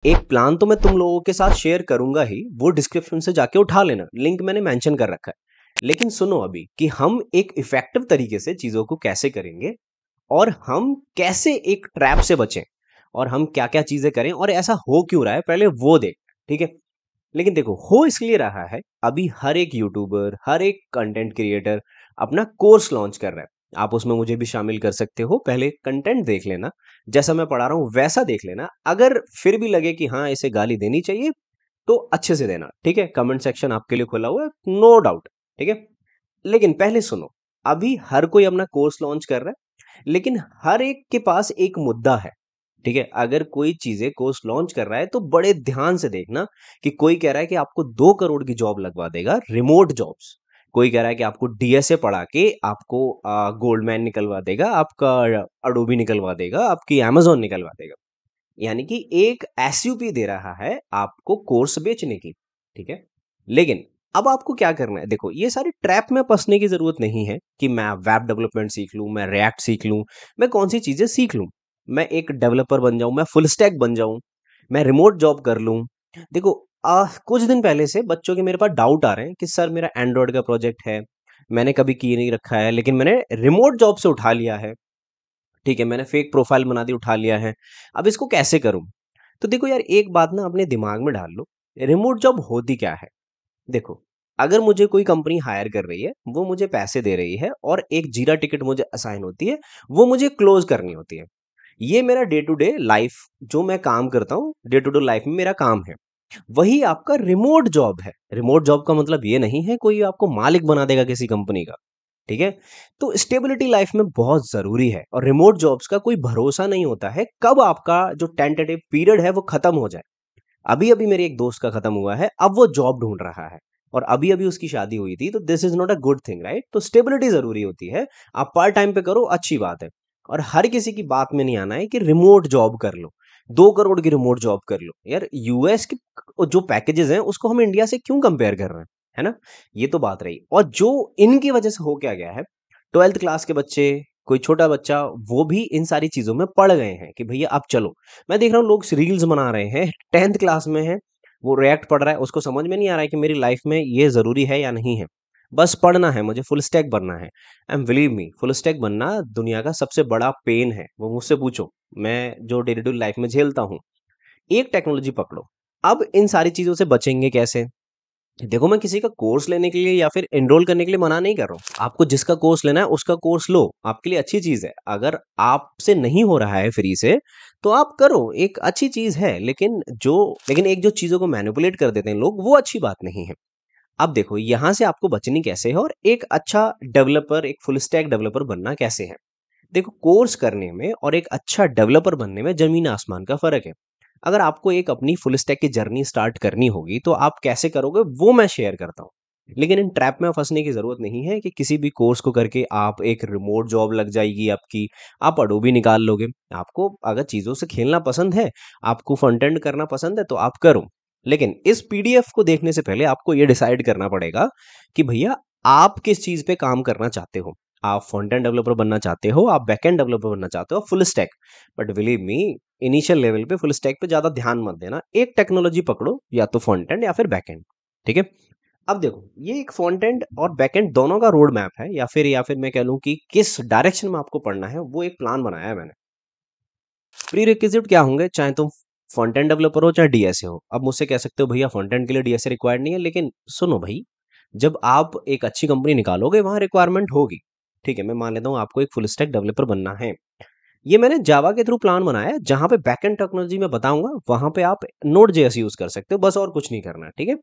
एक प्लान तो मैं तुम लोगों के साथ शेयर करूंगा ही, वो डिस्क्रिप्शन से जाके उठा लेना, लिंक मैंने मेंशन कर रखा है। लेकिन सुनो अभी कि हम एक इफेक्टिव तरीके से चीजों को कैसे करेंगे और हम कैसे एक ट्रैप से बचें और हम क्या क्या चीजें करें और ऐसा हो क्यों रहा है पहले वो देख। ठीक है। लेकिन देखो हो इसलिए रहा है, अभी हर एक यूट्यूबर हर एक कंटेंट क्रिएटर अपना कोर्स लॉन्च कर रहा है। आप उसमें मुझे भी शामिल कर सकते हो, पहले कंटेंट देख लेना, जैसा मैं पढ़ा रहा हूँ वैसा देख लेना। अगर फिर भी लगे कि हाँ इसे गाली देनी चाहिए तो अच्छे से देना, ठीक है। कमेंट सेक्शन आपके लिए खुला हुआ है, नो डाउट। ठीक है। लेकिन पहले सुनो, अभी हर कोई अपना कोर्स लॉन्च कर रहा है, लेकिन हर एक के पास एक मुद्दा है। ठीक है। अगर कोई चीजें कोर्स लॉन्च कर रहा है तो बड़े ध्यान से देखना कि कोई कह रहा है कि आपको 2 करोड़ की जॉब लगवा देगा, रिमोट जॉब्स। कोई कह रहा है कि आपको डीएसए पढ़ा के आपको गोल्डमैन निकलवा देगा, आपका अडोबी निकलवा देगा, आपकी अमेजोन निकलवा देगा। यानी कि एक एसयूपी दे रहा है आपको कोर्स बेचने की। ठीक है। लेकिन अब आपको क्या करना है, देखो ये सारी ट्रैप में फंसने की जरूरत नहीं है कि मैं वेब डेवलपमेंट सीख लूं, मैं रिएक्ट सीख लूं, मैं कौन सी चीजें सीख लूं, मैं एक डेवलपर बन जाऊं, मैं फुल स्टैक बन जाऊं, मैं रिमोट जॉब कर लूं। देखो कुछ दिन पहले से बच्चों के मेरे पास डाउट आ रहे हैं कि सर मेरा एंड्रॉयड का प्रोजेक्ट है, मैंने कभी की नहीं रखा है, लेकिन मैंने रिमोट जॉब से उठा लिया है। ठीक है, मैंने फेक प्रोफाइल बना दी, उठा लिया है, अब इसको कैसे करूं। तो देखो यार, एक बात ना अपने दिमाग में डाल लो, रिमोट जॉब होती क्या है। देखो, अगर मुझे कोई कंपनी हायर कर रही है, वो मुझे पैसे दे रही है और एक जीरा टिकट मुझे असाइन होती है, वो मुझे क्लोज करनी होती है। ये मेरा डे टू डे लाइफ, जो मैं काम करता हूँ डे टू डे लाइफ में मेरा काम है। वही आपका रिमोट जॉब है। रिमोट जॉब का मतलब ये नहीं है कोई आपको मालिक बना देगा किसी कंपनी का। ठीक है। तो स्टेबिलिटी लाइफ में बहुत जरूरी है और रिमोट जॉब्स का कोई भरोसा नहीं होता है कब आपका जो टेंटेटिव पीरियड है वो खत्म हो जाए। अभी अभी मेरे एक दोस्त का खत्म हुआ है, अब वो जॉब ढूंढ रहा है और अभी अभी उसकी शादी हुई थी, तो this is not a good thing, right. तो स्टेबिलिटी जरूरी होती है। आप पार्ट टाइम पे करो, अच्छी बात है। और हर किसी की बात में नहीं आना है कि रिमोट जॉब कर लो, 2 करोड़ की रिमोट जॉब कर लो। यार यूएस के जो पैकेजेस हैं उसको हम इंडिया से क्यों कंपेयर कर रहे हैं, है ना। ये तो बात रही। और जो इनकी वजह से हो क्या गया है, 12th क्लास के बच्चे, कोई छोटा बच्चा, वो भी इन सारी चीजों में पड़ गए हैं कि भैया आप चलो। मैं देख रहा हूँ लोग रील्स बना रहे हैं, 10th क्लास में है, वो रिएक्ट पढ़ रहा है, उसको समझ में नहीं आ रहा है कि मेरी लाइफ में ये जरूरी है या नहीं है। बस पढ़ना है, मुझे फुल स्टैक बनना है। And believe me, full stack बनना दुनिया का सबसे बड़ा पेन है, वो मुझसे पूछो, मैं जो डे टू डे लाइफ में झेलता हूँ। एक टेक्नोलॉजी पकड़ो। अब इन सारी चीजों से बचेंगे कैसे। देखो, मैं किसी का कोर्स लेने के लिए या फिर एनरोल करने के लिए मना नहीं कर रहा हूँ। आपको जिसका कोर्स लेना है उसका कोर्स लो, आपके लिए अच्छी चीज है। अगर आपसे नहीं हो रहा है फ्री से तो आप करो, एक अच्छी चीज है। लेकिन एक जो चीजों को मैनिपुलेट कर देते हैं लोग, वो अच्छी बात नहीं है। अब देखो यहाँ से आपको बचनी कैसे है और एक अच्छा डेवलपर, एक फुल स्टैक डेवलपर बनना कैसे है। देखो, कोर्स करने में और एक अच्छा डेवलपर बनने में जमीन आसमान का फर्क है। अगर आपको एक अपनी फुल स्टैक की जर्नी स्टार्ट करनी होगी तो आप कैसे करोगे वो मैं शेयर करता हूँ। लेकिन इन ट्रैप में फंसने की जरूरत नहीं है कि किसी भी कोर्स को करके आप एक रिमोट जॉब लग जाएगी आपकी, आप अडोबी निकाल लोगे। आपको अगर चीजों से खेलना पसंद है, आपको फ्रंट एंड करना पसंद है, तो आप करो। लेकिन इस पीडीएफ को देखने से पहले आपको ये डिसाइड करना पड़ेगा कि भैया आप किस चीज पे काम करना चाहते हो। आप फ्रंट एंड डेवलपर बनना चाहते हो, आप बैक एंड डेवलपर बनना चाहते हो, full stack. But believe me, initial level पे फुल स्टैक पे ज्यादा ध्यान मत देना, एक टेक्नोलॉजी पकड़ो, या तो फ्रंट एंड या फिर बैक एंड। ठीक है। अब देखो, ये एक फ्रंट एंड और बैक एंड दोनों का रोड मैप है, या फिर मैं कह लूं कि किस डायरेक्शन में आपको पढ़ना है, वो एक प्लान बनाया है मैंने। प्री रिक्विजिट क्या होंगे, चाहे तुम फ्रंट एंड डेवलपर हो चाहे डीएसए हो। अब मुझसे कह सकते हो भैया फ्रंट एंड के लिए डीएसए रिक्वायर्ड नहीं है, लेकिन सुनो भाई, जब आप एक अच्छी कंपनी निकालोगे वहां रिक्वायरमेंट होगी। ठीक है, मैं मान लेता हूँ आपको एक फुल स्टैक डेवलपर बनना है। ये मैंने जावा के थ्रू प्लान बनाया है, जहां पे बैकएंड टेक्नोलॉजी मैं बताऊंगा वहां पे आप नोड जेएस यूज कर सकते हो, बस और कुछ नहीं करना है। ठीक है।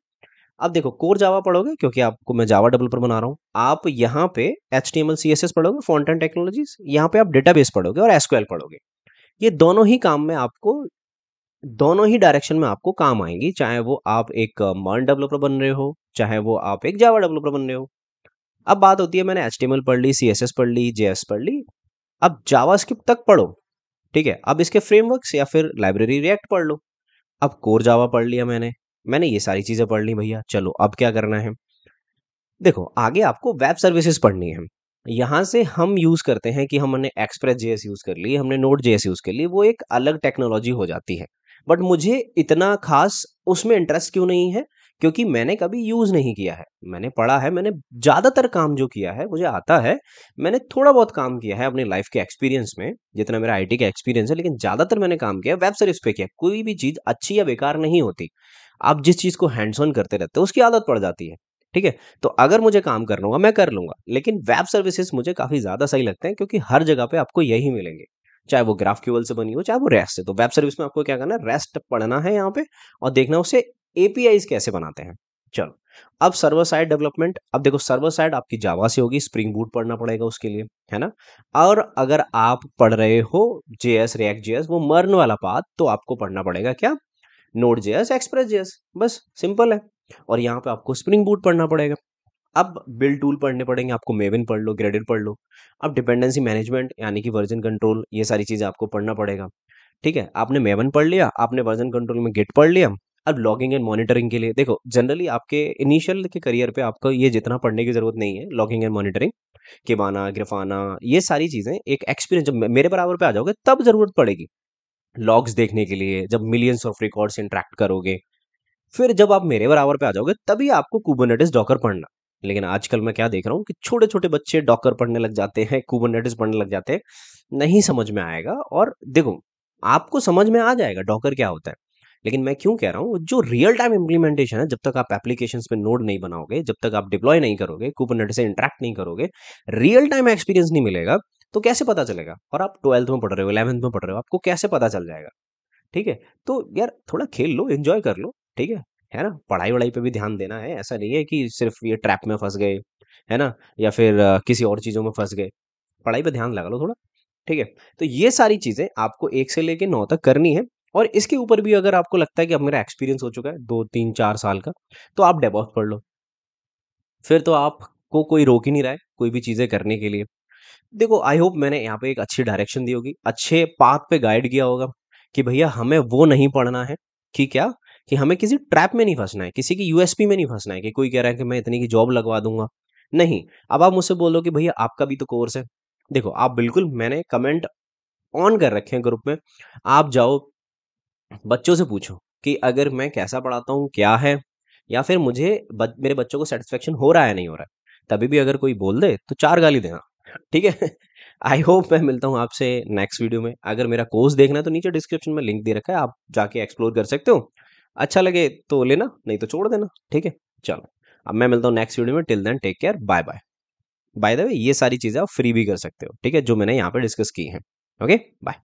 अब देखो, कोर जावा पढ़ोगे क्योंकि आपको मैं जावा डेवलपर बना रहा हूँ। आप यहाँ पे HTML CSS पढ़ोगे, फ्रंट एंड टेक्नोलॉजीज, यहाँ पे आप डेटाबेस पढ़ोगे और एसक्यूएल पढ़ोगे। ये दोनों ही काम में आपको, दोनों ही डायरेक्शन में आपको काम आएंगी, चाहे वो आप एक मर्न डेवलपर बन रहे हो, चाहे वो आप एक जावा डेवलपर बन रहे हो। अब बात होती है, मैंने HTML पढ़ ली, CSS पढ़ ली, JS पढ़ ली, अब जावास्क्रिप्ट तक पढ़ो। ठीक है। अब इसके फ्रेमवर्क्स या फिर लाइब्रेरी रिएक्ट पढ़ लो। अब कोर जावा पढ़ लिया मैंने ये सारी चीजें पढ़ ली भैया, चलो अब क्या करना है। देखो, आगे आपको वेब सर्विसेज पढ़नी है। यहाँ से हम यूज करते हैं कि हमने एक्सप्रेस जेएस यूज कर ली, हमने नोड जेएस यूज कर ली, वो एक अलग टेक्नोलॉजी हो जाती है। बट मुझे इतना खास उसमें इंटरेस्ट क्यों नहीं है? क्योंकि मैंने कभी यूज़ नहीं किया है। मैंने पढ़ा है, मैंने ज़्यादातर काम जो किया है, मुझे आता है। मैंने थोड़ा बहुत काम किया है अपनी लाइफ़ के एक्सपीरियंस में, जितना मेरा आईटी का एक्सपीरियंस है, लेकिन ज़्यादातर मैंने काम किया है वेब सर्विस पे किया है। कोई भी चीज़ अच्छी या बेकार नहीं होती। आप जिस चीज़ को हैंड्स ऑन करते रहते हो, उसकी आदत पड़ जाती है। ठीक है? तो अगर मुझे काम करना होगा, मैं कर लूँगा। लेकिन वेब सर्विसेज़ मुझे काफ़ी ज़्यादा सही लगते हैं क्योंकि हर जगह पे आपको यही मिलेंगे। चाहे वो ग्राफ़क्यूएल से बनी हो, चाहे वो रेस्ट से। तो वेब सर्विस में आपको क्या करना है, रेस्ट पढ़ना है यहाँ पे और देखना है उसे एपीआईज़ कैसे बनाते हैं। चलो, अब सर्वर साइड डेवलपमेंट, अब देखो सर्वर साइड आपकी जावा से होगी, स्प्रिंग बूट पढ़ना पड़ेगा उसके लिए, है ना? और अगर आप पढ़ रहे हो जेएस, रिएक्ट जेएस, वो मर्न वाला पाथ, तो आपको पढ़ना पड़ेगा क्या? नोड जेएस, एक्सप्रेस जेएस, बस सिंपल है। और यहाँ पे आपको स्प्रिंग बूट पढ़ना पड़ेगा। अब बिल्ड टूल पढ़ने पड़ेंगे आपको, मेविन पढ़ लो, ग्रेडिल पढ़ लो। अब डिपेंडेंसी मैनेजमेंट यानी कि वर्जन कंट्रोल, ये सारी चीज़ें आपको पढ़ना पड़ेगा। ठीक है? आपने मेवन पढ़ लिया, आपने वर्जन कंट्रोल में गिट पढ़ लिया। अब लॉगिंग एंड मॉनिटरिंग के लिए देखो, जनरली आपके इनिशियल के करियर पे आपको ये जितना पढ़ने की ज़रूरत नहीं है, लॉगिंग एंड मॉनिटरिंग, किबाना, ग्राफाना, ये सारी चीज़ें एक एक्सपीरियंस जब मेरे बराबर पे आ जाओगे तब ज़रूरत पड़ेगी। लॉग्स देखने के लिए, जब मिलियंस ऑफ रिकॉर्ड्स इंटरैक्ट करोगे, फिर जब आप मेरे बराबर पे आ जाओगे तभी आपको कुबरनेटिस डॉकर पढ़ना। लेकिन आजकल मैं क्या देख रहा हूँ कि छोटे-छोटे बच्चे डॉकर पढ़ने लग जाते हैं, कुबरनेटिस पढ़ने लग जाते हैं, नहीं समझ में आएगा। और देखो, आपको समझ में आ जाएगा डॉकर क्या होता है। लेकिन मैं क्यों कह रहा हूँ, जो रियल टाइम इम्प्लीमेंटेशन है, जब तक आप एप्लीकेशंस पे नोड नहीं बनाओगे, जब तक आप डिप्लॉय नहीं करोगे, कुबरनेटिस से इंटरैक्ट नहीं करोगे, रियल टाइम एक्सपीरियंस नहीं मिलेगा, तो कैसे पता चलेगा? और आप 12th में पढ़ रहे हो, 11th में पढ़ रहे हो, आपको कैसे पता चल जाएगा? ठीक है? तो यार थोड़ा खेल लो, एन्जॉय कर लो, ठीक है? है ना? पढ़ाई-वढ़ाई पे भी ध्यान देना है, ऐसा नहीं है कि सिर्फ़ ये ट्रैप में फँस गए, है ना? या फिर किसी और चीज़ों में फँस गए, पढ़ाई पे ध्यान लगा लो थोड़ा, ठीक है? तो ये सारी चीज़ें आपको 1 से लेके 9 तक करनी है। और इसके ऊपर भी अगर आपको लगता है कि अब मेरा एक्सपीरियंस हो चुका है 2, 3, 4 साल का, तो आप डेवऑप्स पढ़ लो। फिर तो आपको कोई रोक ही नहीं रहा है, कोई भी चीज़ें करने के लिए। देखो, आई होप मैंने यहाँ पे एक अच्छी डायरेक्शन दी होगी, अच्छे पाथ पे गाइड किया होगा कि भैया हमें वो नहीं पढ़ना है कि क्या, कि हमें किसी ट्रैप में नहीं फंसना है, किसी की यूएसपी में नहीं फंसना है कि कोई कह रहा है कि मैं इतनी की जॉब लगवा दूंगा। नहीं, अब आप मुझसे बोलो कि भैया आपका भी तो कोर्स है। देखो, आप बिल्कुल, मैंने कमेंट ऑन कर रखे हैं ग्रुप में, आप जाओ बच्चों से पूछो कि अगर मैं कैसा पढ़ाता हूँ, क्या है, या फिर मुझे मेरे बच्चों को सेटिस्फेक्शन हो रहा है नहीं हो रहा है, तभी भी अगर कोई बोल दे तो 4 गाली देना, ठीक है? आई होप मैं मिलता हूँ आपसे नेक्स्ट वीडियो में। अगर मेरा कोर्स देखना है तो नीचे डिस्क्रिप्शन में लिंक दे रखा है, आप जाके एक्सप्लोर कर सकते हो। अच्छा लगे तो लेना, नहीं तो छोड़ देना, ठीक है? चलो, अब मैं मिलता हूँ नेक्स्ट वीडियो में। Till then take care, bye bye. By the way, ये सारी चीज़ें आप फ्री भी कर सकते हो, ठीक है? जो मैंने यहाँ पे डिस्कस की हैं। Okay, bye.